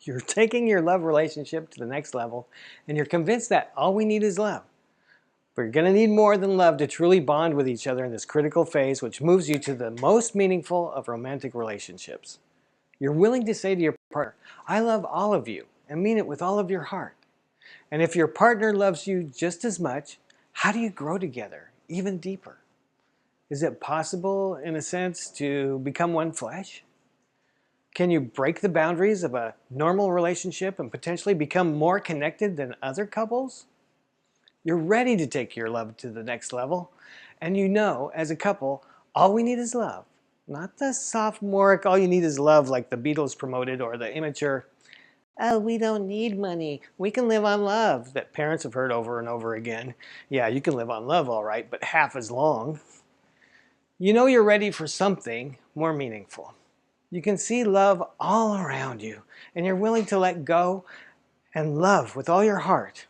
You're taking your love relationship to the next level, and you're convinced that all we need is love. But you're going to need more than love to truly bond with each other in this critical phase, which moves you to the most meaningful of romantic relationships. You're willing to say to your partner, I love all of you, and mean it with all of your heart. And if your partner loves you just as much, how do you grow together even deeper? Is it possible, in a sense, to become one flesh? Can you break the boundaries of a normal relationship and potentially become more connected than other couples? You're ready to take your love to the next level, and you know, as a couple, all we need is love. Not the sophomoric, all you need is love like the Beatles promoted, or the immature, oh, we don't need money, we can live on love, that parents have heard over and over again. Yeah, you can live on love all right, but half as long. You know you're ready for something more meaningful. You can see love all around you, and you're willing to let go and love with all your heart.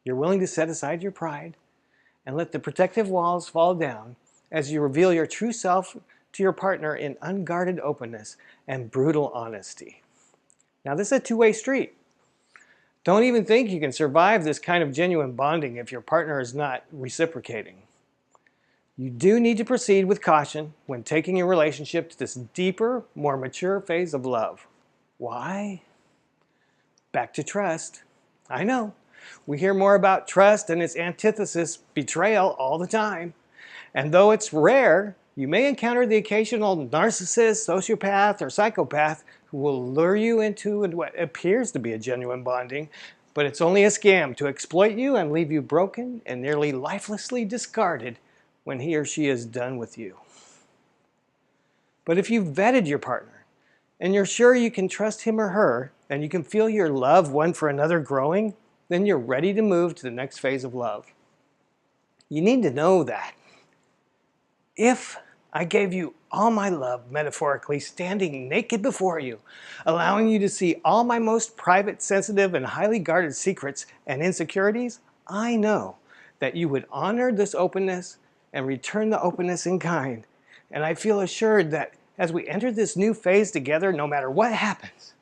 You're willing to set aside your pride and let the protective walls fall down as you reveal your true self to your partner in unguarded openness and brutal honesty. Now, this is a two-way street. Don't even think you can survive this kind of genuine bonding if your partner is not reciprocating. You do need to proceed with caution when taking your relationship to this deeper, more mature phase of love. Why? Back to trust. I know, we hear more about trust and its antithesis, betrayal, all the time. And though it's rare, you may encounter the occasional narcissist, sociopath, or psychopath who will lure you into what appears to be a genuine bonding, but it's only a scam to exploit you and leave you broken and nearly lifelessly discarded when he or she is done with you. But if you've vetted your partner and you're sure you can trust him or her and you can feel your love one for another growing, then you're ready to move to the next phase of love. You need to know that if I gave you all my love, metaphorically, standing naked before you, allowing you to see all my most private, sensitive, and highly guarded secrets and insecurities, I know that you would honor this openness and return the openness in kind. And I feel assured that as we enter this new phase together, no matter what happens,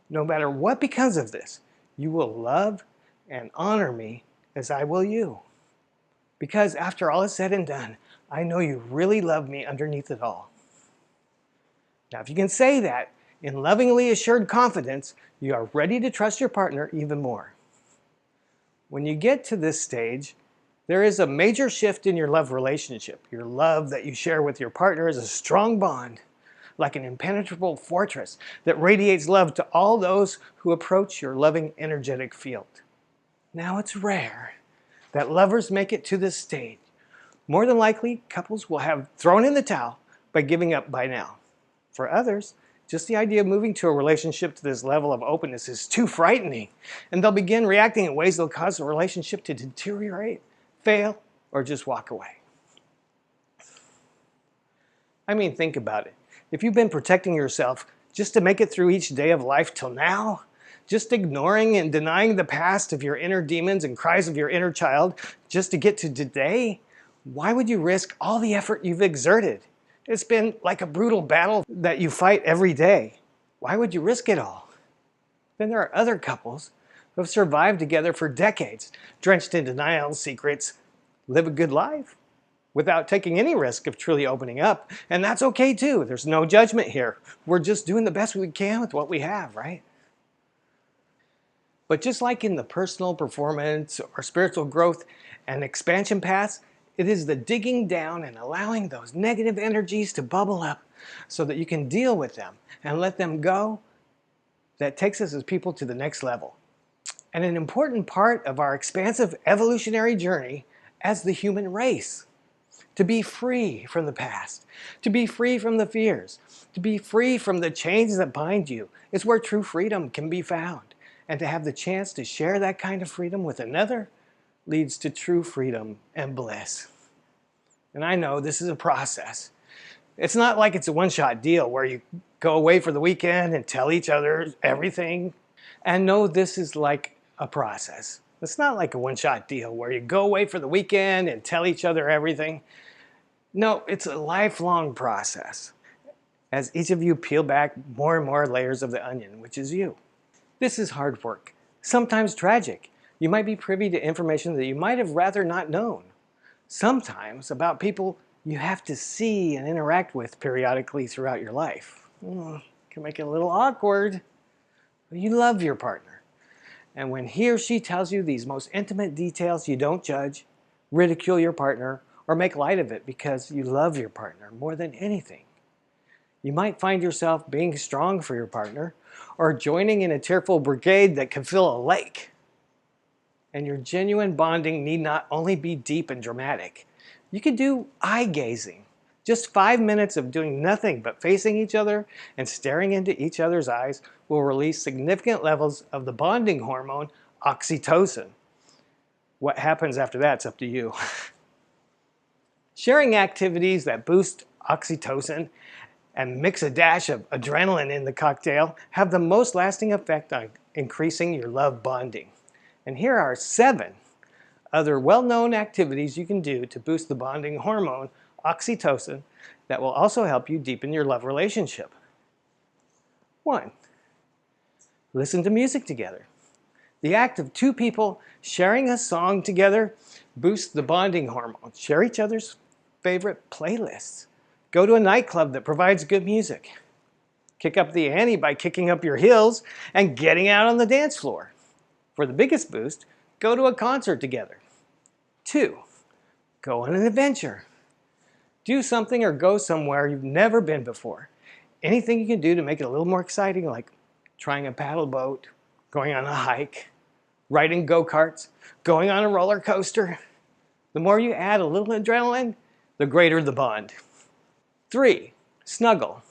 no matter what becomes of this, you will love and honor me as I will you. Because after all is said and done, I know you really love me underneath it all. Now, if you can say that in lovingly assured confidence, you are ready to trust your partner even more. When you get to this stage, there is a major shift in your love relationship. Your love that you share with your partner is a strong bond, like an impenetrable fortress that radiates love to all those who approach your loving, energetic field. Now, it's rare that lovers make it to this stage. More than likely, couples will have thrown in the towel by giving up by now. For others, just the idea of moving to a relationship to this level of openness is too frightening, and they'll begin reacting in ways that will cause the relationship to deteriorate, fail, or just walk away. I mean, think about it. If you've been protecting yourself just to make it through each day of life till now, just ignoring and denying the past of your inner demons and cries of your inner child just to get to today, why would you risk all the effort you've exerted? It's been like a brutal battle that you fight every day. Why would you risk it all? Then there are other couples who have survived together for decades, drenched in denial, secrets, live a good life without taking any risk of truly opening up. And that's okay too. There's no judgment here. We're just doing the best we can with what we have, right? But just like in the personal performance or spiritual growth and expansion paths, it is the digging down and allowing those negative energies to bubble up so that you can deal with them and let them go that takes us as people to the next level. And an important part of our expansive evolutionary journey as the human race. To be free from the past, to be free from the fears, to be free from the chains that bind you is where true freedom can be found. And to have the chance to share that kind of freedom with another leads to true freedom and bliss. And I know this is a process. It's not like it's a one-shot deal where you go away for the weekend and tell each other everything. And no, this is like a process. It's not like a one-shot deal where you go away for the weekend and tell each other everything. No, it's a lifelong process as each of you peel back more and more layers of the onion, which is you. This is hard work, sometimes tragic. You might be privy to information that you might have rather not known. Sometimes about people you have to see and interact with periodically throughout your life. Can make it a little awkward. But you love your partner. And when he or she tells you these most intimate details, you don't judge, ridicule your partner, or make light of it because you love your partner more than anything. You might find yourself being strong for your partner or joining in a tearful brigade that can fill a lake. And your genuine bonding need not only be deep and dramatic. You could do eye gazing. Just 5 minutes of doing nothing but facing each other and staring into each other's eyes will release significant levels of the bonding hormone oxytocin. What happens after that's up to you. Sharing activities that boost oxytocin and mix a dash of adrenaline in the cocktail have the most lasting effect on increasing your love bonding. And here are 7 other well-known activities you can do to boost the bonding hormone oxytocin that will also help you deepen your love relationship. 1. Listen to music together. The act of 2 people sharing a song together boosts the bonding hormone. Share each other's favorite playlists. Go to a nightclub that provides good music. Kick up the ante by kicking up your heels and getting out on the dance floor. For the biggest boost, go to a concert together. 2. Go on an adventure. Do something or go somewhere you've never been before. Anything you can do to make it a little more exciting, like trying a paddle boat, going on a hike, riding go-karts, going on a roller coaster. The more you add a little adrenaline, the greater the bond. 3. Snuggle.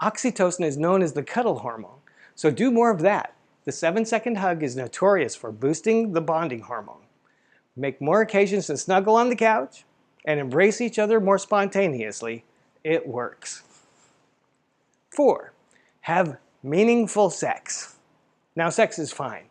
Oxytocin is known as the cuddle hormone, so do more of that. The 7-second hug is notorious for boosting the bonding hormone. Make more occasions to snuggle on the couch and embrace each other more spontaneously. It works. 4. Have meaningful sex. Now, sex is fine.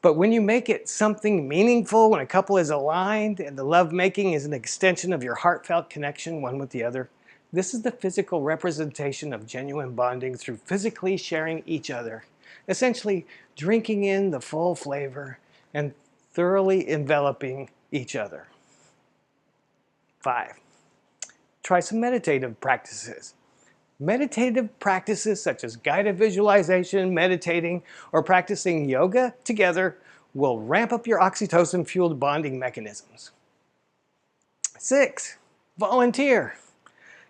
But when you make it something meaningful, when a couple is aligned and the lovemaking is an extension of your heartfelt connection one with the other, this is the physical representation of genuine bonding through physically sharing each other, essentially drinking in the full flavor and thoroughly enveloping each other. 5. Try some meditative practices. Meditative practices such as guided visualization, meditating, or practicing yoga together will ramp up your oxytocin-fueled bonding mechanisms. 6. Volunteer.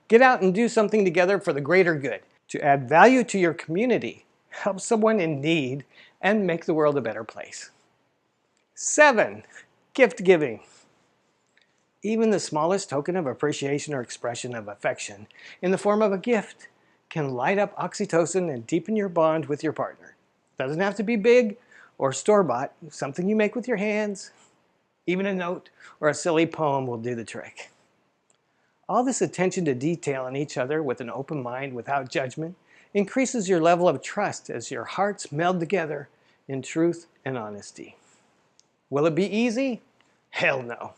Get out and do something together for the greater good. To add value to your community, help someone in need, and make the world a better place. 7. Gift giving. Even the smallest token of appreciation or expression of affection in the form of a gift can light up oxytocin and deepen your bond with your partner. It doesn't have to be big or store-bought. Something you make with your hands, even a note or a silly poem will do the trick. All this attention to detail in each other with an open mind without judgment increases your level of trust as your hearts meld together in truth and honesty. Will it be easy? Hell no.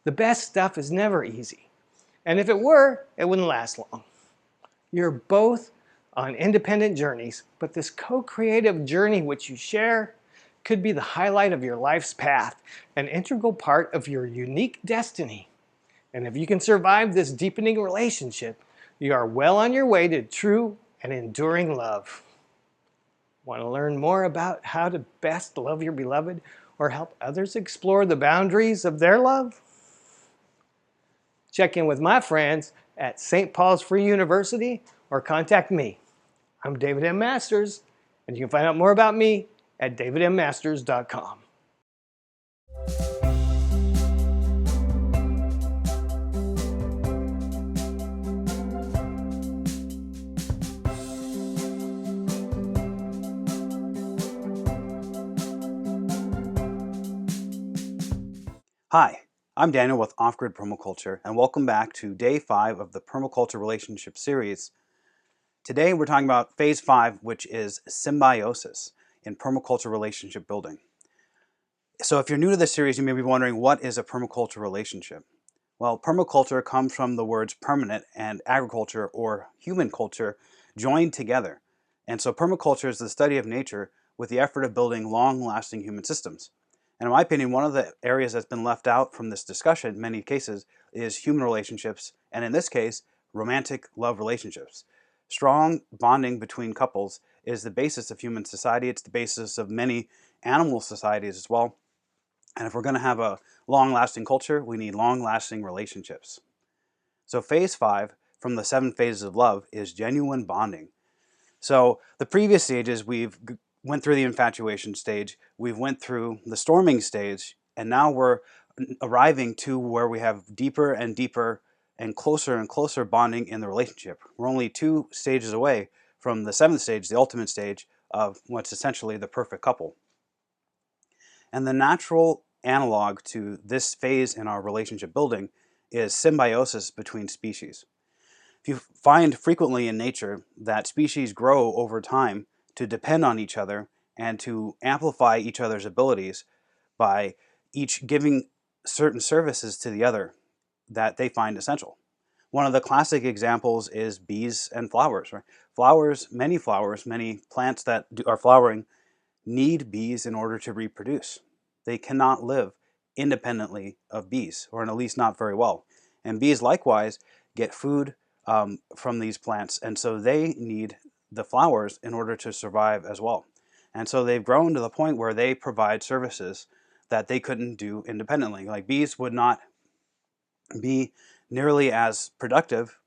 The best stuff is never easy. And if it were, it wouldn't last long. You're both on independent journeys, but this co-creative journey which you share could be the highlight of your life's path, an integral part of your unique destiny. And if you can survive this deepening relationship, you are well on your way to true and enduring love. Want to learn more about how to best love your beloved or help others explore the boundaries of their love? Check in with my friends at St. Paul's Free University or contact me. I'm David M. Masters, and you can find out more about me at davidmmasters.com. Hi, I'm Daniel with Off-Grid Permaculture, and welcome back to Day 5 of the Permaculture Relationship Series. Today we're talking about Phase 5, which is symbiosis in permaculture relationship building. So if you're new to this series, you may be wondering, what is a permaculture relationship? Well, permaculture comes from the words permanent and agriculture or human culture joined together. And so permaculture is the study of nature with the effort of building long-lasting human systems. And in my opinion, one of the areas that's been left out from this discussion in many cases is human relationships, and in this case, romantic love relationships. Strong bonding between couples is the basis of human society. It's the basis of many animal societies as well. And if we're going to have a long-lasting culture, we need long-lasting relationships. So phase 5 from the 7 phases of love is genuine bonding. So the previous stages, we've went through the infatuation stage, we've went through the storming stage, and now we're arriving to where we have deeper and deeper and closer bonding in the relationship. We're only 2 stages away from the 7th stage, the ultimate stage of what's essentially the perfect couple. And the natural analog to this phase in our relationship building is symbiosis between species. If you find frequently in nature that species grow over time to depend on each other and to amplify each other's abilities by each giving certain services to the other that they find essential. One of the classic examples is bees and flowers. Right? Flowers, many plants that are flowering need bees in order to reproduce. They cannot live independently of bees, or at least not very well. And bees likewise get food from these plants, and so they need the flowers in order to survive as well. And so they've grown to the point where they provide services that they couldn't do independently. Like bees would not be nearly as productive,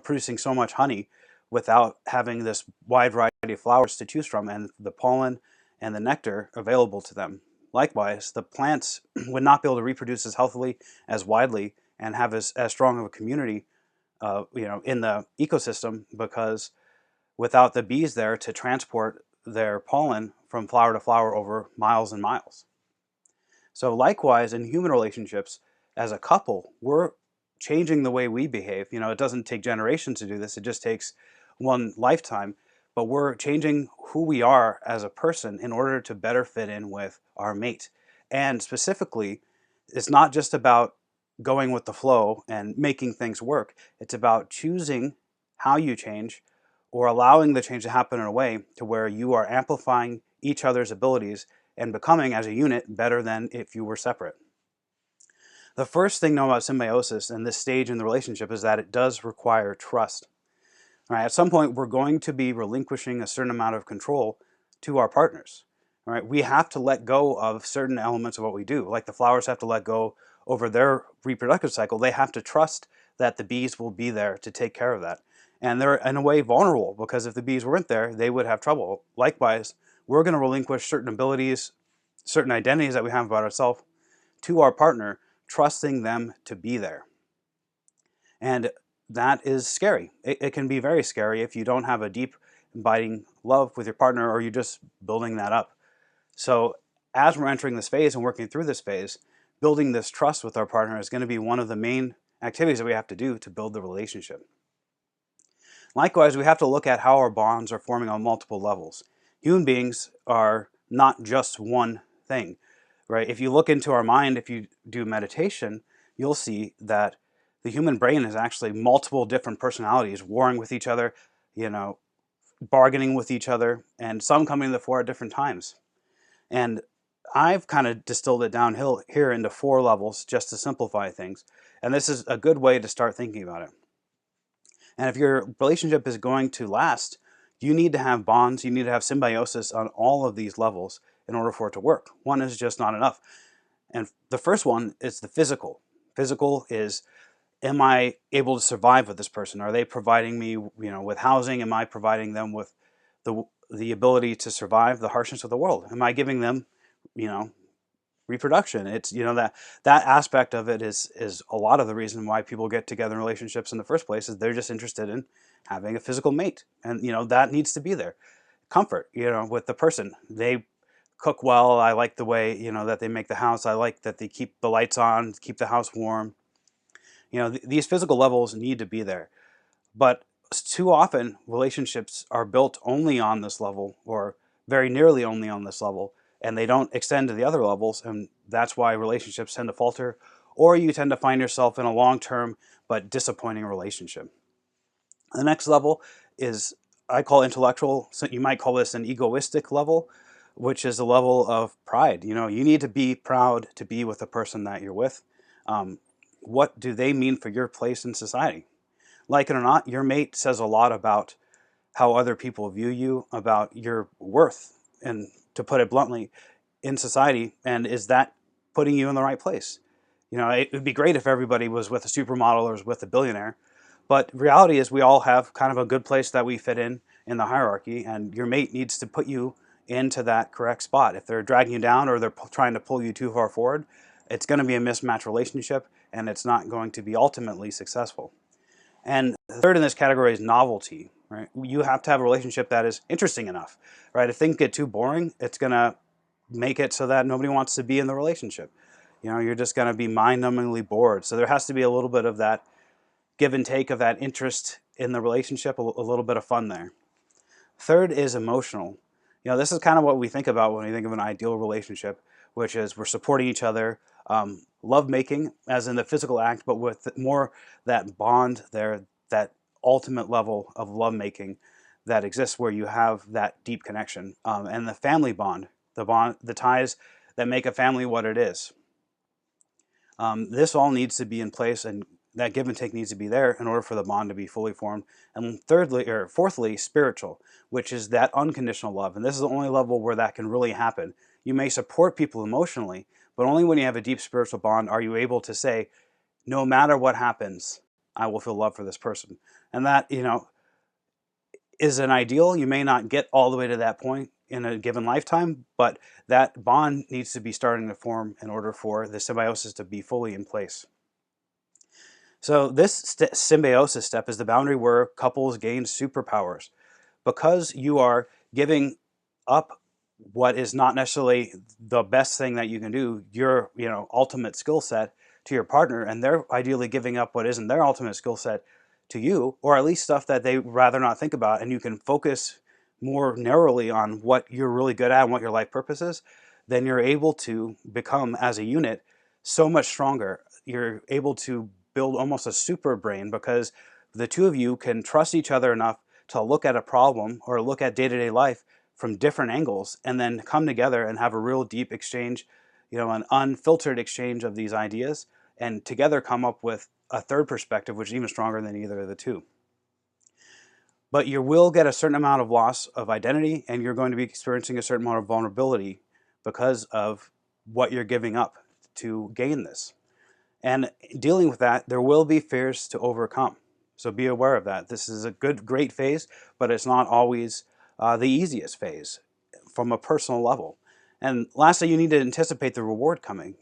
producing so much honey without having this wide variety of flowers to choose from and the pollen and the nectar available to them. Likewise, the plants would not be able to reproduce as healthily, as widely, and have as strong of a community in the ecosystem, because without the bees there to transport their pollen from flower to flower over miles and miles. So likewise, in human relationships, as a couple, we're changing the way we behave. It doesn't take generations to do this. It just takes one lifetime. But we're changing who we are as a person in order to better fit in with our mate. And specifically, it's not just about going with the flow and making things work. It's about choosing how you change or allowing the change to happen in a way to where you are amplifying each other's abilities and becoming, as a unit, better than if you were separate. The first thing to know about symbiosis and this stage in the relationship is that it does require trust. All right, at some point, we're going to be relinquishing a certain amount of control to our partners. All right, we have to let go of certain elements of what we do. Like the flowers have to let go over their reproductive cycle. They have to trust that the bees will be there to take care of that. And they're, in a way, vulnerable, because if the bees weren't there, they would have trouble. Likewise, we're going to relinquish certain abilities, certain identities that we have about ourselves to our partner, trusting them to be there. And that is scary. It can be very scary if you don't have a deep, abiding love with your partner, or you're just building that up. So as we're entering this phase and working through this phase, building this trust with our partner is going to be one of the main activities that we have to do to build the relationship. Likewise, we have to look at how our bonds are forming on multiple levels. Human beings are not just one thing, right? If you look into our mind, if you do meditation, you'll see that the human brain is actually multiple different personalities warring with each other, bargaining with each other, and some coming to the fore at different times. And I've kind of distilled it downhill here into 4 levels just to simplify things. And this is a good way to start thinking about it. And if your relationship is going to last, you need to have bonds, you need to have symbiosis on all of these levels in order for it to work. One is just not enough. And the first one is the physical. Physical is, am I able to survive with this person? Are they providing me, with housing? Am I providing them with the ability to survive the harshness of the world? Am I giving them, reproduction? It's, that aspect of it is a lot of the reason why people get together in relationships in the first place, is they're just interested in having a physical mate. And, that needs to be there. Comfort, with the person. They cook well. I like the way, that they make the house. I like that they keep the lights on, keep the house warm. These physical levels need to be there. But too often, relationships are built only on this level, or very nearly only on this level, and they don't extend to the other levels, and that's why relationships tend to falter, or you tend to find yourself in a long-term but disappointing relationship. The next level is I call intellectual, so you might call this an egoistic level, which is a level of pride. You know, you need to be proud to be with the person that you're with. Um, what do they mean for your place in society? Like it or not, your mate says a lot about how other people view you, about your worth, and to put it bluntly, in society. And is that putting you in the right place? You know, it would be great if everybody was with a supermodel or was with a billionaire, but reality is we all have kind of a good place that we fit in the hierarchy, and your mate needs to put you into that correct spot. If they're dragging you down or they're trying to pull you too far forward, it's going to be a mismatched relationship, and it's not going to be ultimately successful. And the third in this category is novelty, right? You have to have a relationship that is interesting enough, right? If things get too boring, it's going to make it so that nobody wants to be in the relationship. You know, you're just going to be mind-numbingly bored. So there has to be a little bit of that give and take of that interest in the relationship, a little bit of fun there. Third is emotional. You know, this is kind of what we think about when we think of an ideal relationship, which is we're supporting each other, love making, as in the physical act, but with more that bond there, that ultimate level of love making that exists where you have that deep connection, and the family bond, the ties that make a family what it is. This all needs to be in place, and that give and take needs to be there in order for the bond to be fully formed. And thirdly, or fourthly, spiritual, which is that unconditional love. And this is the only level where that can really happen. You may support people emotionally, but only when you have a deep spiritual bond are you able to say, no matter what happens, I will feel love for this person. And that, you know, is an ideal. You may not get all the way to that point in a given lifetime, but that bond needs to be starting to form in order for the symbiosis to be fully in place. So this symbiosis step is the boundary where couples gain superpowers. Because you are giving up what is not necessarily the best thing that you can do, your ultimate skill set, to your partner, and they're ideally giving up what isn't their ultimate skill set to you, or at least stuff that they rather not think about, and you can focus more narrowly on what you're really good at and what your life purpose is, then you're able to become, as a unit, so much stronger. You're able to build almost a super brain because the two of you can trust each other enough to look at a problem or look at day-to-day life from different angles and then come together and have a real deep exchange, an unfiltered exchange of these ideas, and together come up with a third perspective which is even stronger than either of the two. But you will get a certain amount of loss of identity, and you're going to be experiencing a certain amount of vulnerability because of what you're giving up to gain this. And dealing with that, there will be fears to overcome. So be aware of that. This is a great phase, but it's not always the easiest phase from a personal level. And lastly, you need to anticipate the reward coming.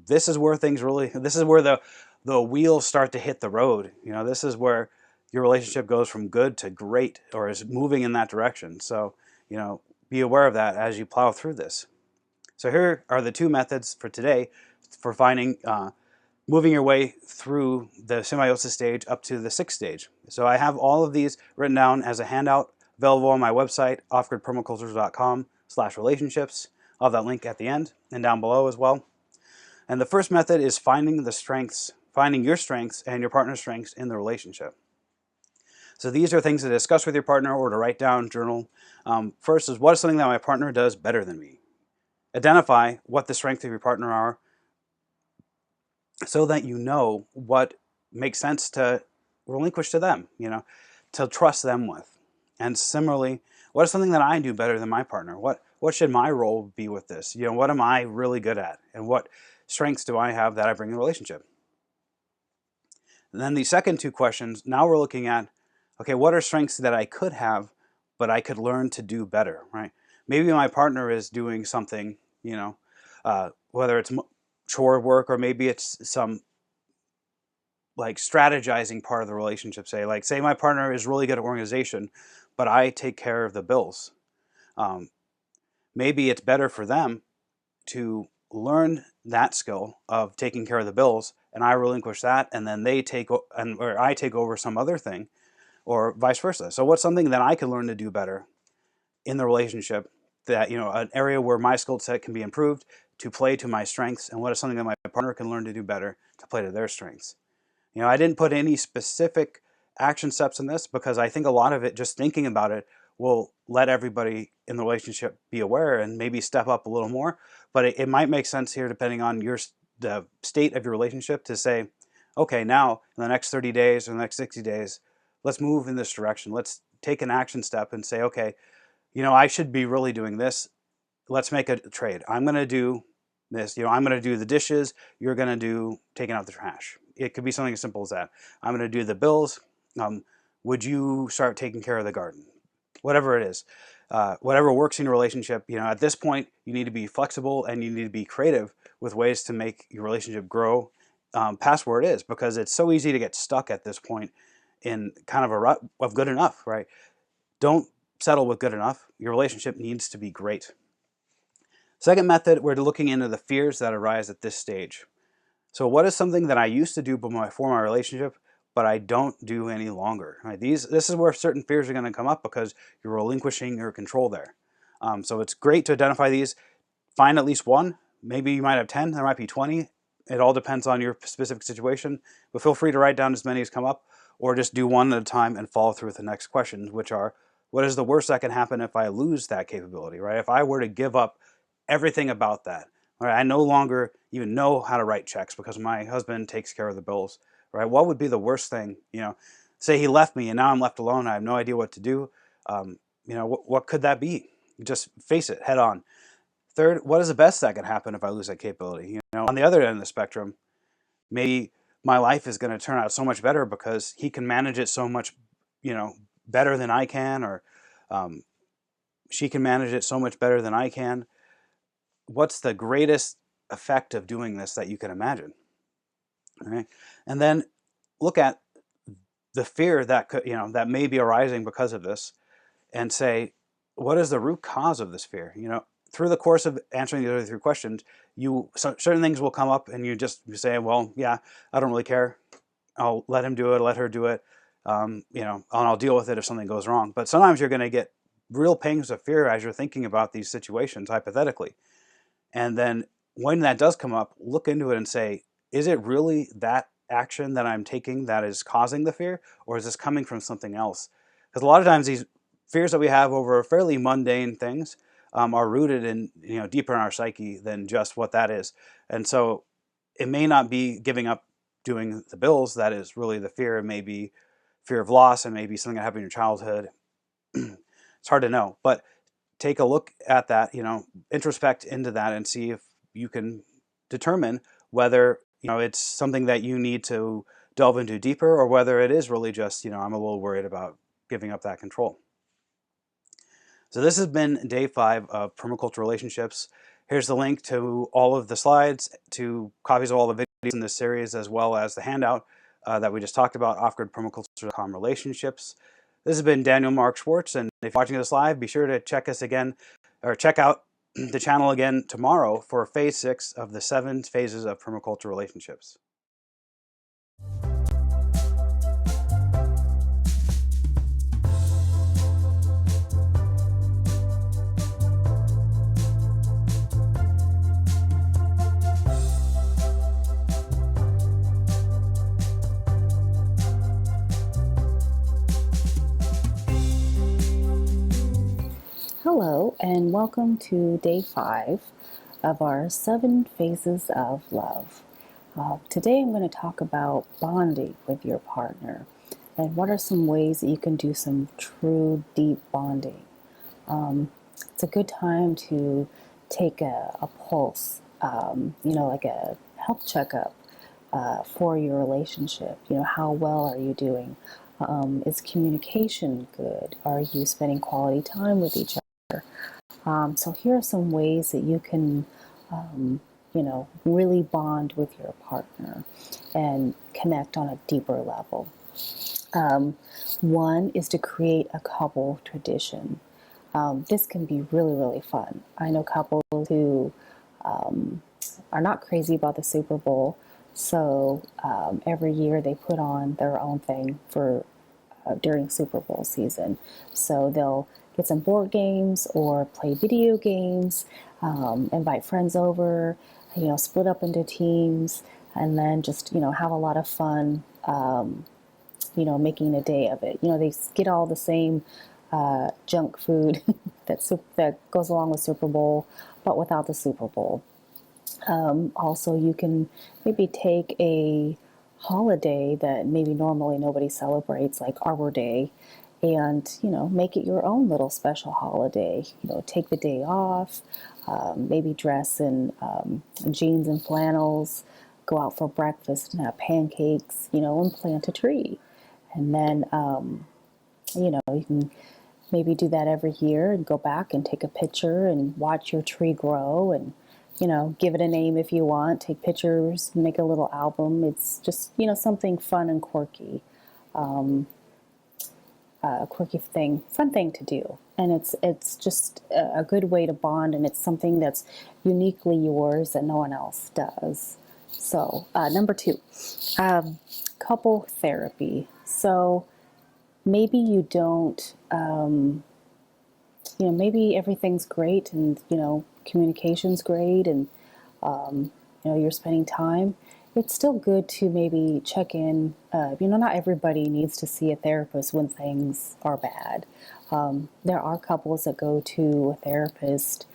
This is where this is where the wheels start to hit the road. This is where your relationship goes from good to great, or is moving in that direction. So, be aware of that as you plow through this. So here are the two methods for today for finding moving your way through the symbiosis stage up to the sixth stage. So I have all of these written down as a handout available on my website, offgridpermacultures.com/relationships. I'll have that link at the end and down below as well. And the first method is finding your strengths and your partner's strengths in the relationship. So these are things to discuss with your partner or to write down, journal. First is, what is something that my partner does better than me? Identify what the strengths of your partner are so that you know what makes sense to relinquish to them, to trust them with. And similarly, what is something that I do better than my partner? What should my role be with this? What am I really good at? And what strengths do I have that I bring in the relationship? And then the second two questions, now we're looking at, okay, what are strengths that I could have, but I could learn to do better, right? Maybe my partner is doing something, whether it's chore work, or maybe it's some like strategizing part of the relationship. Say my partner is really good at organization, but I take care of the bills. Maybe it's better for them to learn that skill of taking care of the bills, and I relinquish that, and then or I take over some other thing, or vice versa. So what's something that I can learn to do better in the relationship, that an area where my skill set can be improved to play to my strengths, and what is something that my partner can learn to do better to play to their strengths? I didn't put any specific action steps in this, because I think a lot of it, just thinking about it, will let everybody in the relationship be aware and maybe step up a little more. But it might make sense here, depending on the state of your relationship, to say, okay, now in the next 30 days or the next 60 days, let's move in this direction. Let's take an action step and say, okay, I should be really doing this. Let's make a trade. I'm going to do this. I'm going to do the dishes. You're going to do taking out the trash. It could be something as simple as that. I'm going to do the bills. Would you start taking care of the garden? Whatever it is, whatever works in your relationship. At this point, you need to be flexible and you need to be creative with ways to make your relationship grow past where it is, because it's so easy to get stuck at this point in kind of a rut of good enough, right? Don't settle with good enough. Your relationship needs to be great. Second method, we're looking into the fears that arise at this stage. So what is something that I used to do for my relationship, but I don't do any longer? Right? This is where certain fears are going to come up, because you're relinquishing your control there. So it's great to identify these. Find at least one. Maybe you might have 10. There might be 20. It all depends on your specific situation. But feel free to write down as many as come up, or just do one at a time and follow through with the next questions, which are, what is the worst that can happen if I lose that capability? Right? If I were to give up everything about that, right? I no longer even know how to write checks because my husband takes care of the bills, right? What would be the worst thing? Say he left me and now I'm left alone. I have no idea what to do. What could that be? Just face it head on. Third, what is the best that could happen if I lose that capability? On the other end of the spectrum, maybe my life is going to turn out so much better because he can manage it so much, better than I can, or she can manage it so much better than I can. What's the greatest effect of doing this that you can imagine? All right. And then look at the fear that could, that may be arising because of this, and say, what is the root cause of this fear? Through the course of answering the other three questions, certain things will come up, and you say, well, yeah, I don't really care. I'll let him do it, let her do it, and I'll deal with it if something goes wrong. But sometimes you're going to get real pangs of fear as you're thinking about these situations, hypothetically. And then when that does come up, look into it and say, is it really that action that I'm taking that is causing the fear, or is this coming from something else? Because a lot of times these fears that we have over fairly mundane things are rooted in, deeper in our psyche than just what that is. And so it may not be giving up doing the bills that is really the fear. It may be fear of loss, and maybe something that happened in your childhood. It's hard to know, but take a look at that, introspect into that and see if you can determine whether, it's something that you need to delve into deeper, or whether it is really just, I'm a little worried about giving up that control. So this has been day 5 of Permaculture Relationships. Here's the link to all of the slides, to copies of all the videos in this series, as well as the handout that we just talked about, offgridpermaculture.com relationships. This has been Daniel Mark Schwartz, and if you're watching this live, be sure to check us again, or check out the channel again tomorrow for phase 6 of the 7 phases of permaculture relationships. Hello, and welcome to day 5 of our 7 phases of love. Today I'm going to talk about bonding with your partner, and what are some ways that you can do some true deep bonding. It's a good time to take a pulse, like a health checkup for your relationship. How well are you doing? Is communication good? Are you spending quality time with each other? So here are some ways that you can, really bond with your partner and connect on a deeper level. One is to create a couple tradition. This can be really, really fun. I know couples who are not crazy about the Super Bowl, so every year they put on their own thing for during Super Bowl season. So they'll get some board games or play video games, invite friends over, split up into teams, and then just, have a lot of fun making a day of it. They get all the same junk food that goes along with Super Bowl, but without the Super Bowl. Also, you can maybe take a holiday that maybe normally nobody celebrates, like Arbor Day, and make it your own little special holiday. Take the day off, maybe dress in jeans and flannels, go out for breakfast and have pancakes, and plant a tree. And then you can maybe do that every year and go back and take a picture and watch your tree grow, and give it a name if you want, take pictures, make a little album. It's just something fun and quirky, fun thing to do. And it's just a good way to bond, and it's something that's uniquely yours that no one else does. So number 2, couple therapy. So maybe you don't, maybe everything's great, and communication's great, and you're spending time. It's still good to maybe check in. Not everybody needs to see a therapist when things are bad. There are couples that go to a therapist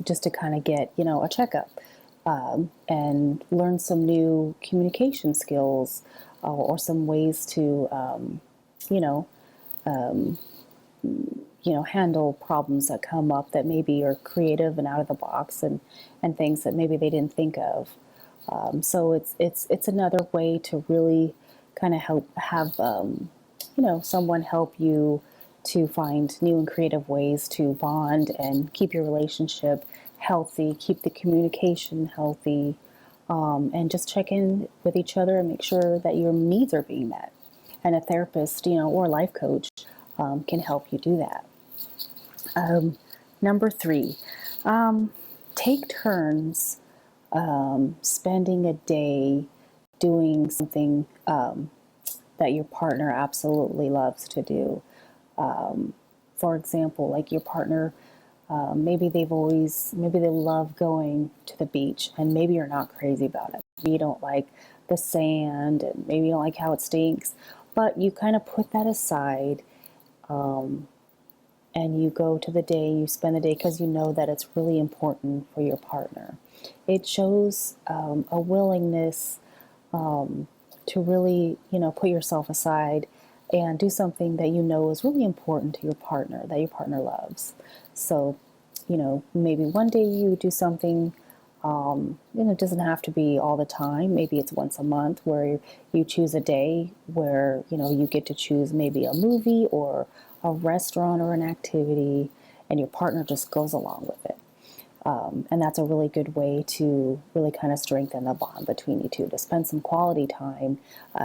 just to kind of get a checkup and learn some new communication skills, or some ways to handle problems that come up that maybe are creative and out of the box, and things that maybe they didn't think of. So it's another way to really kind of have someone help you to find new and creative ways to bond and keep your relationship healthy, keep the communication healthy, and just check in with each other and make sure that your needs are being met. And a therapist, or life coach can help you do that. Number 3, take turns spending a day doing something that your partner absolutely loves to do. For example, like your partner, maybe they love going to the beach, and maybe you're not crazy about it. Maybe you don't like the sand, and maybe you don't like how it stinks, but you kind of put that aside, and you go to the day, you spend the day because you know that it's really important for your partner. It shows a willingness to really, put yourself aside and do something that is really important to your partner, that your partner loves. So, maybe one day you do something, it doesn't have to be all the time. Maybe it's once a month where you choose a day where, you get to choose maybe a movie or a restaurant or an activity, and your partner just goes along with it. And that's a really good way to really kind of strengthen the bond between you two, to spend some quality time,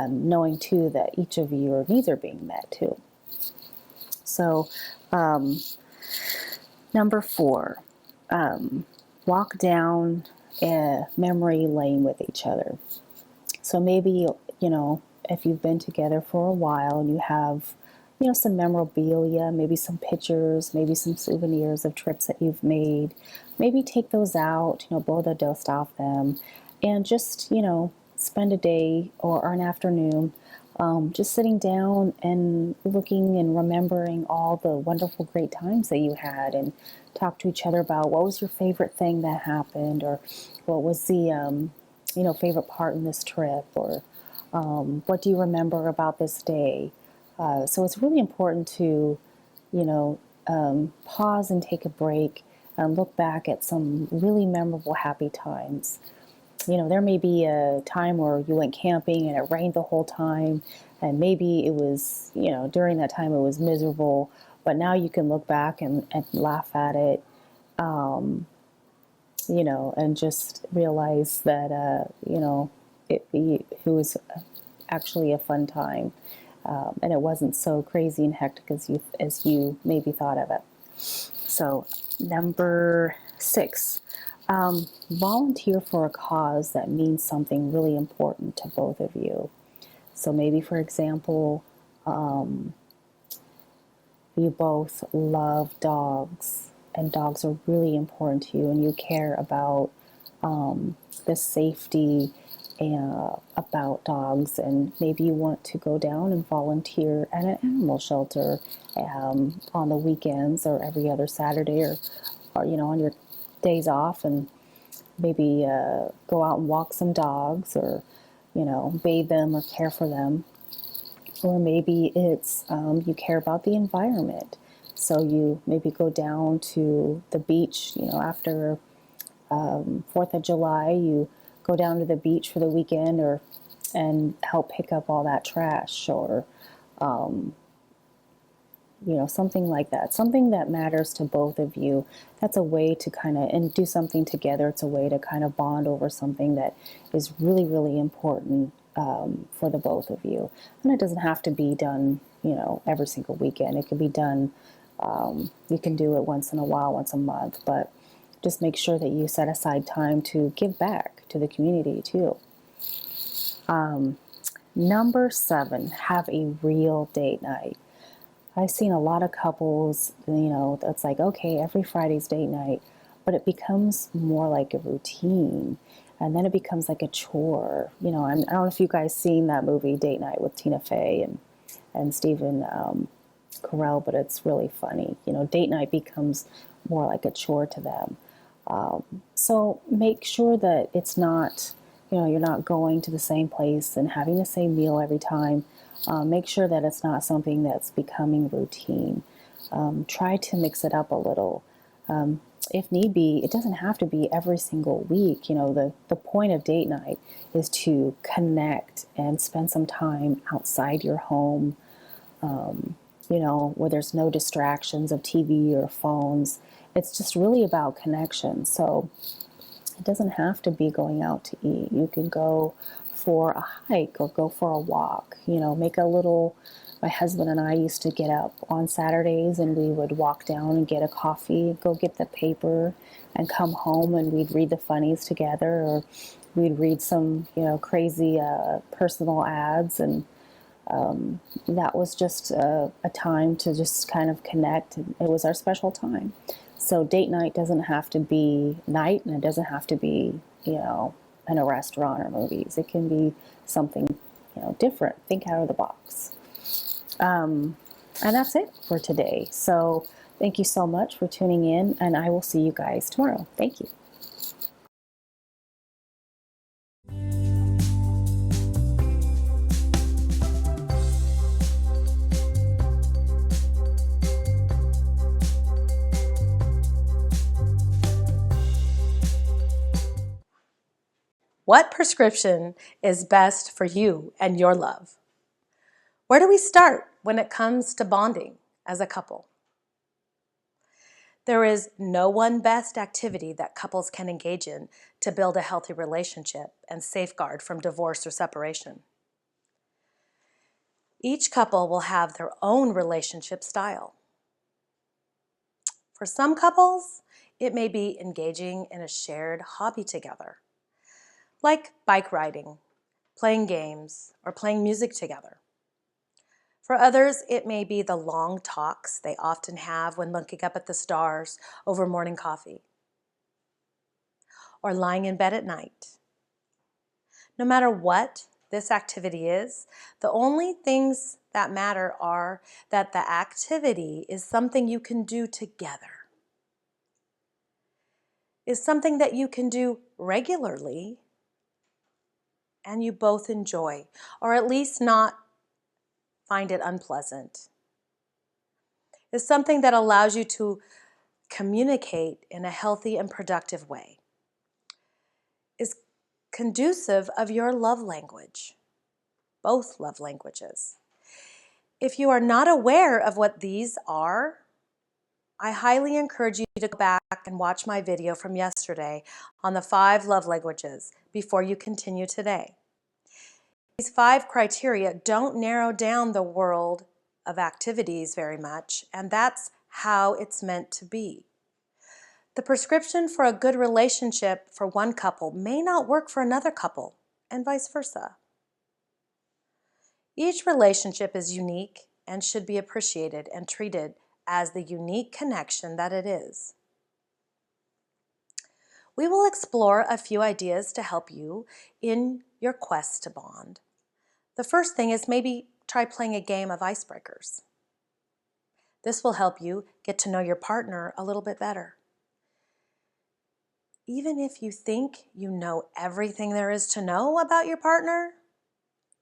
knowing too that each of your needs are being met too. So, number 4, walk down a memory lane with each other. So maybe, if you've been together for a while and you have, some memorabilia, maybe some pictures, maybe some souvenirs of trips that you've made, maybe take those out, blow the dust off them, and just, spend a day or an afternoon just sitting down and looking and remembering all the wonderful, great times that you had, and talk to each other about what was your favorite thing that happened, or what was the, favorite part in this trip, or what do you remember about this day? So it's really important to, pause and take a break and look back at some really memorable, happy times. There may be a time where you went camping and it rained the whole time, and maybe it was, during that time it was miserable, but now you can look back and laugh at it, and just realize that, it was actually a fun time. And it wasn't so crazy and hectic as you maybe thought of it. So, number 6, volunteer for a cause that means something really important to both of you. So maybe, for example, you both love dogs, and dogs are really important to you, and you care about the safety about dogs, and maybe you want to go down and volunteer at an animal shelter on the weekends or every other Saturday, or on your days off, and maybe go out and walk some dogs, or bathe them or care for them. Or maybe it's you care about the environment, so you maybe go down to the beach. After 4th of July, you go down to the beach for the weekend, and help pick up all that trash, or something like that, something that matters to both of you. That's a way to and do something together. It's a way to kind of bond over something that is really, really important for the both of you. And it doesn't have to be done, every single weekend. It can be done, you can do it once in a while, once a month, but just make sure that you set aside time to give back to the community too. Number 7, have a real date night. I've seen a lot of couples, that's like, okay, every Friday's date night, but it becomes more like a routine, and then it becomes like a chore. I don't know if you guys seen that movie Date Night with Tina Fey and Stephen Carell, but it's really funny. Date night becomes more like a chore to them. So make sure that it's not, you're not going to the same place and having the same meal every time. Make sure that it's not something that's becoming routine. Try to mix it up a little. If need be, it doesn't have to be every single week. The point of date night is to connect and spend some time outside your home, where there's no distractions of TV or phones. It's just really about connection. So it doesn't have to be going out to eat. You can go for a hike or go for a walk. My husband and I used to get up on Saturdays and we would walk down and get a coffee, go get the paper, and come home, and we'd read the funnies together, or we'd read some, crazy personal ads, and that was just a time to just kind of connect. It was our special time. So date night doesn't have to be night, and it doesn't have to be, in a restaurant or movies. It can be something, different. Think out of the box. And that's it for today. So thank you so much for tuning in, and I will see you guys tomorrow. Thank you. What prescription is best for you and your love? Where do we start when it comes to bonding as a couple? There is no one best activity that couples can engage in to build a healthy relationship and safeguard from divorce or separation. Each couple will have their own relationship style. For some couples, it may be engaging in a shared hobby together, like bike riding, playing games, or playing music together. For others, it may be the long talks they often have when looking up at the stars over morning coffee, or lying in bed at night. No matter what this activity is, the only things that matter are that the activity is something you can do together, is something that you can do regularly and you both enjoy, or at least not find it unpleasant. Is something that allows you to communicate in a healthy and productive way. Is conducive of your love language, both love languages. If you are not aware of what these are, I highly encourage you to go back and watch my video from yesterday on the 5 love languages before you continue today. These 5 criteria don't narrow down the world of activities very much, and that's how it's meant to be. The prescription for a good relationship for one couple may not work for another couple, and vice versa. Each relationship is unique and should be appreciated and treated as the unique connection that it is. We will explore a few ideas to help you in your quest to bond. The first thing is maybe try playing a game of icebreakers. This will help you get to know your partner a little bit better. Even if you think you know everything there is to know about your partner,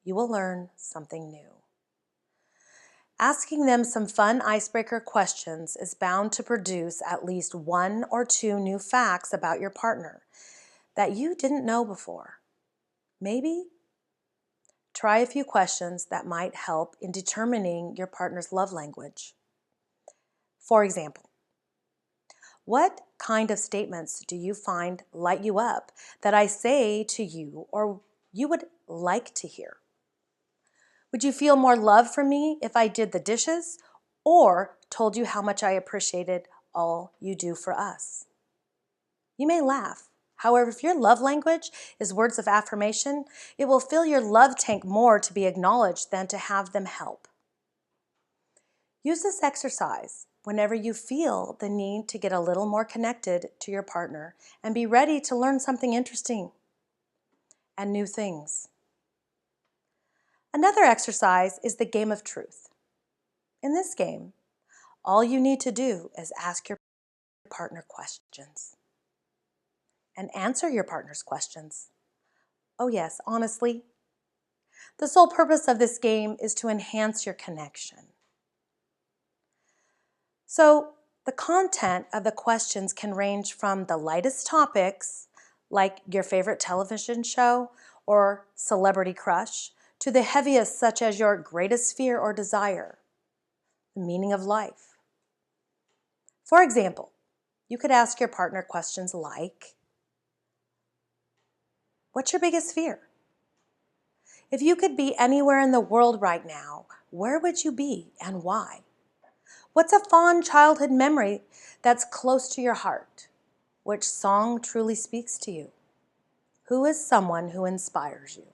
you will learn something new. Asking them some fun icebreaker questions is bound to produce at least 1 or 2 new facts about your partner that you didn't know before. Maybe try a few questions that might help in determining your partner's love language. For example, what kind of statements do you find light you up that I say to you or you would like to hear? Would you feel more love from me if I did the dishes or told you how much I appreciated all you do for us? You may laugh. However, if your love language is words of affirmation, it will fill your love tank more to be acknowledged than to have them help. Use this exercise whenever you feel the need to get a little more connected to your partner and be ready to learn something interesting and new things. Another exercise is the game of truth. In this game, all you need to do is ask your partner questions and answer your partner's questions. Oh yes, honestly, the sole purpose of this game is to enhance your connection. So, the content of the questions can range from the lightest topics, like your favorite television show or celebrity crush, to the heaviest, such as your greatest fear or desire, the meaning of life. For example, you could ask your partner questions like, what's your biggest fear? If you could be anywhere in the world right now, where would you be and why? What's a fond childhood memory that's close to your heart? Which song truly speaks to you? Who is someone who inspires you?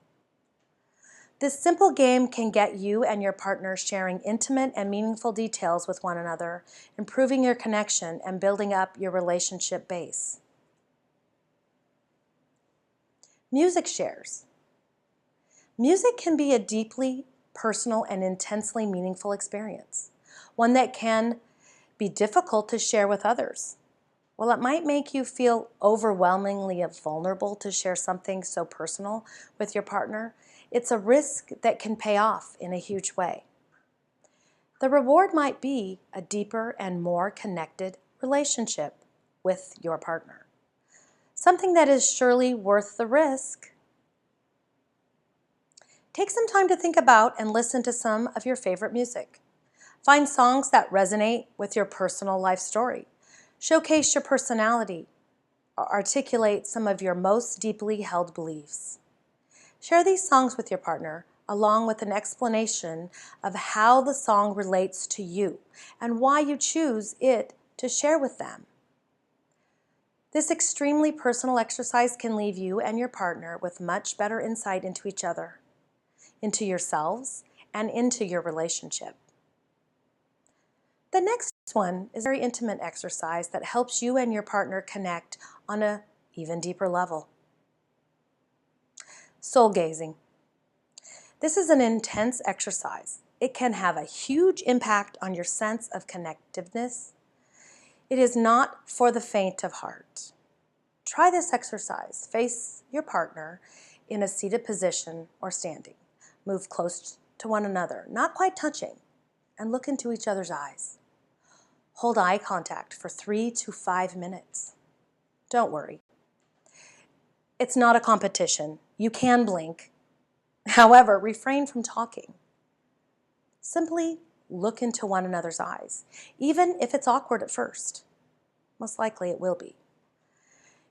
This simple game can get you and your partner sharing intimate and meaningful details with one another, improving your connection and building up your relationship base. Music shares. Music can be a deeply personal and intensely meaningful experience, one that can be difficult to share with others. While it might make you feel overwhelmingly vulnerable to share something so personal with your partner, it's a risk that can pay off in a huge way. The reward might be a deeper and more connected relationship with your partner, something that is surely worth the risk. Take some time to think about and listen to some of your favorite music. Find songs that resonate with your personal life story. Showcase your personality, or articulate some of your most deeply held beliefs. Share these songs with your partner, along with an explanation of how the song relates to you and why you choose it to share with them. This extremely personal exercise can leave you and your partner with much better insight into each other, into yourselves, and into your relationship. The next one is a very intimate exercise that helps you and your partner connect on an even deeper level. Soul gazing. This is an intense exercise. It can have a huge impact on your sense of connectiveness. It is not for the faint of heart. Try this exercise. Face your partner in a seated position or standing. Move close to one another, not quite touching, and look into each other's eyes. Hold eye contact for 3 to 5 minutes. Don't worry. It's not a competition. You can blink. However, refrain from talking. Simply look into one another's eyes, even if it's awkward at first. Most likely it will be.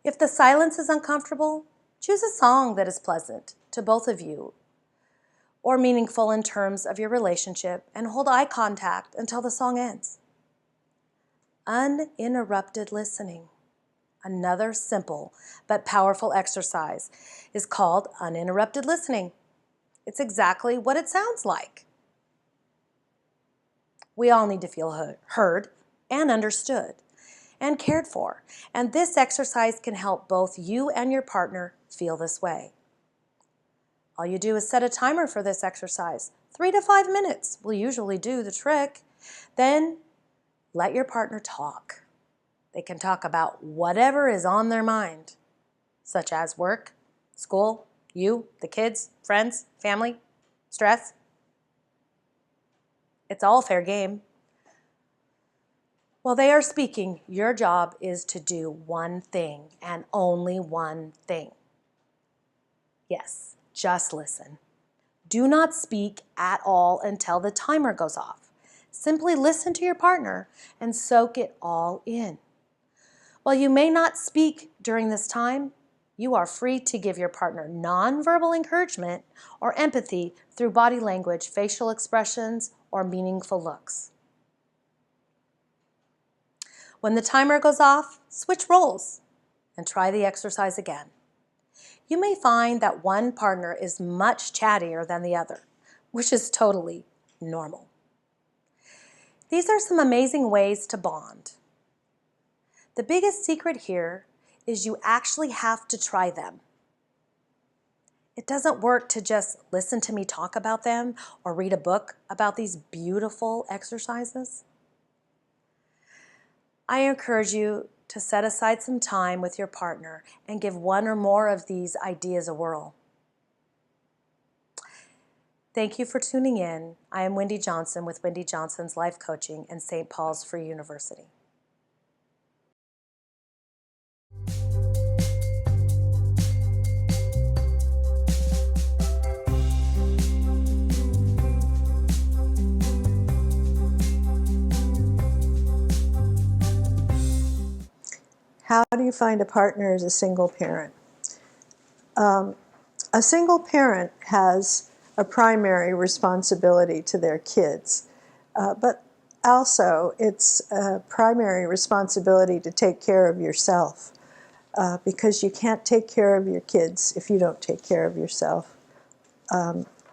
If the silence is uncomfortable, choose a song that is pleasant to both of you or meaningful in terms of your relationship and hold eye contact until the song ends. Uninterrupted listening. Another simple but powerful exercise is called uninterrupted listening. It's exactly what it sounds like. We all need to feel heard and understood. and cared for. And this exercise can help both you and your partner feel this way. All you do is set a timer for this exercise. 3 to 5 minutes will usually do the trick. Then let your partner talk. They can talk about whatever is on their mind, such as work, school, you, the kids, friends, family, stress. It's all fair game. While they are speaking, your job is to do one thing and only one thing. Yes, just listen. Do not speak at all until the timer goes off. Simply listen to your partner and soak it all in. While you may not speak during this time, you are free to give your partner nonverbal encouragement or empathy through body language, facial expressions, or meaningful looks. When the timer goes off, switch roles and try the exercise again. You may find that one partner is much chattier than the other, which is totally normal. These are some amazing ways to bond. The biggest secret here is you actually have to try them. It doesn't work to just listen to me talk about them or read a book about these beautiful exercises. I encourage you to set aside some time with your partner and give one or more of these ideas a whirl. Thank you for tuning in. I am Wendy Johnson with Wendy Johnson's Life Coaching and St. Paul's Free University. How do you find a partner as a single parent? A single parent has a primary responsibility to their kids, but also it's a primary responsibility to take care of yourself, because you can't take care of your kids if you don't take care of yourself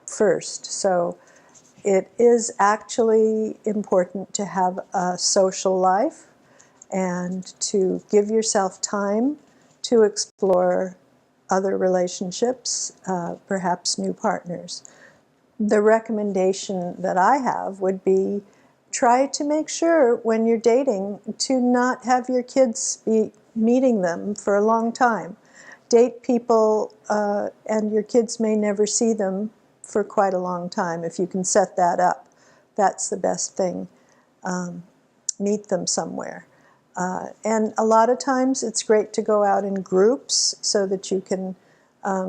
first. So it is actually important to have a social life and to give yourself time to explore other relationships, perhaps new partners. The recommendation that I have would be try to make sure when you're dating to not have your kids be meeting them for a long time. Date people and your kids may never see them for quite a long time. If you can set that up, that's the best thing. Meet them somewhere. And a lot of times it's great to go out in groups so that you can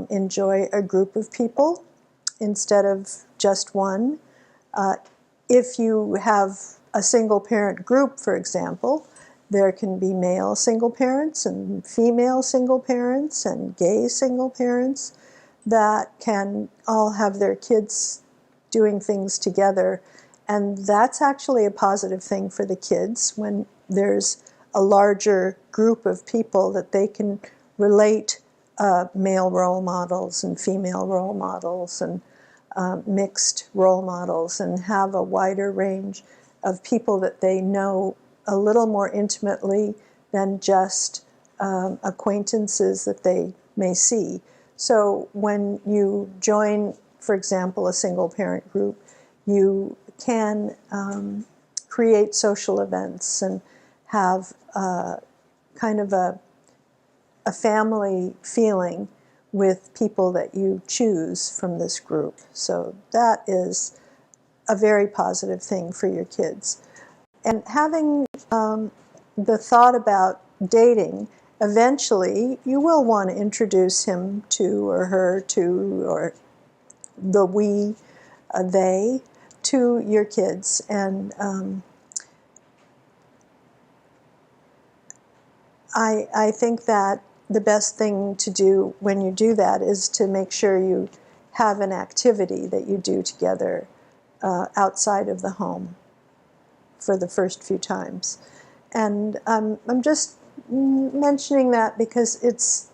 enjoy a group of people instead of just one. If you have a single parent group, for example, there can be male single parents and female single parents and gay single parents that can all have their kids doing things together. And that's actually a positive thing for the kids when there's a larger group of people that they can relate male role models and female role models and mixed role models and have a wider range of people that they know a little more intimately than just acquaintances that they may see. So when you join, for example, a single parent group, you can create social events and have kind of a family feeling with people that you choose from this group. So that is a very positive thing for your kids. And having the thought about dating, eventually you will want to introduce him to or her to, or the we, they, to your kids. And I think that the best thing to do when you do that is to make sure you have an activity that you do together outside of the home for the first few times. And I'm just mentioning that because it's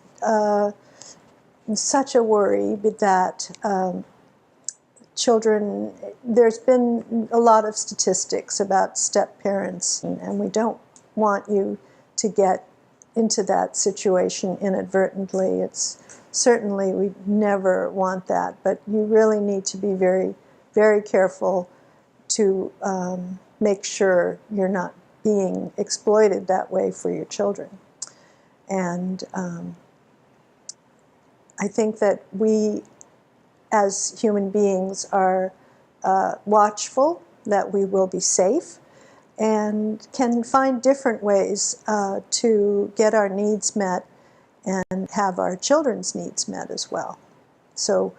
such a worry that children, there's been a lot of statistics about step parents, and we don't want you to get into that situation inadvertently. It's certainly, we never want that, but you really need to be very, very careful to make sure you're not being exploited that way for your children. And I think that we, as human beings, are watchful, that we will be safe, and can find different ways to get our needs met and have our children's needs met as well. So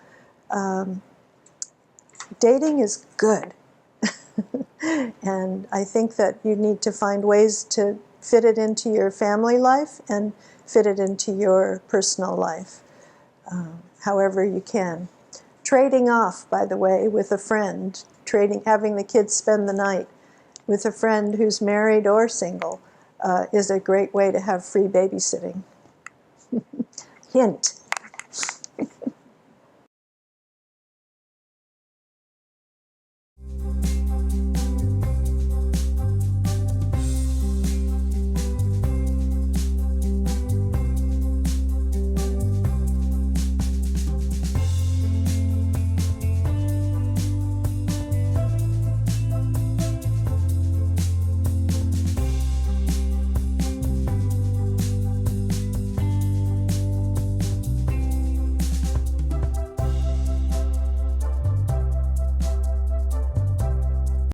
dating is good. And I think that you need to find ways to fit it into your family life and fit it into your personal life, however you can. Trading off, by the way, with a friend, having the kids spend the night with a friend who's married or single is a great way to have free babysitting. Hint.